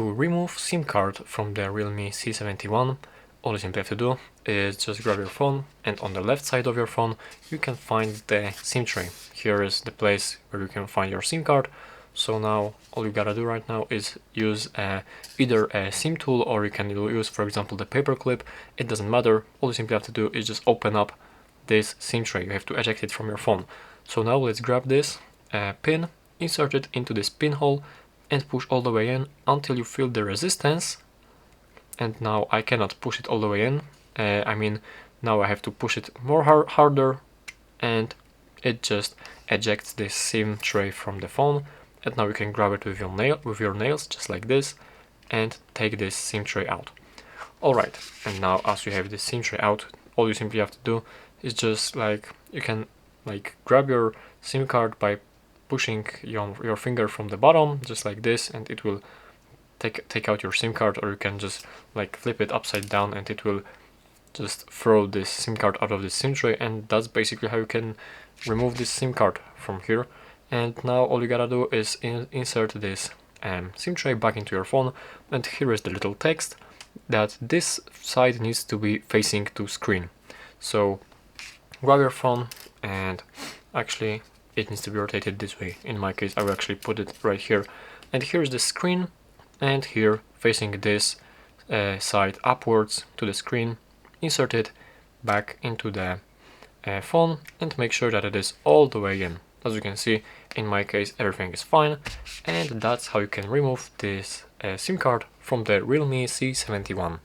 To remove SIM card from the Realme C71, all you simply have to do is just grab your phone, and on the left side of your phone you can find the SIM tray. Here is the place where you can find your SIM card. So now all you gotta do right now is use either a SIM tool, or you can use, for example, the paper clip. It doesn't matter. All you simply have to do is just open up this SIM tray. You have to eject it from your phone. So now let's grab this pin, insert it into this pinhole, and push all the way in until you feel the resistance. And now I cannot push it all the way in. Now I have to push it more harder, and it just ejects this SIM tray from the phone. And now you can grab it with your nails, just like this, and take this SIM tray out. Alright, and now as you have this SIM tray out, all you simply have to do is just you can grab your SIM card by pushing your finger from the bottom, just like this, and it will take out your SIM card, or you can just flip it upside down and it will just throw this SIM card out of the SIM tray. And that's basically how you can remove this SIM card from here. And now all you gotta do is insert this SIM tray back into your phone, and here is the little text that this side needs to be facing to screen. So grab your phone, and actually it needs to be rotated this way. In my case, I will actually put it right here, and here's the screen, and here facing this side upwards to the screen, insert it back into the phone and make sure that it is all the way in. As you can see, in my case everything is fine, and that's how you can remove this SIM card from the Realme C71.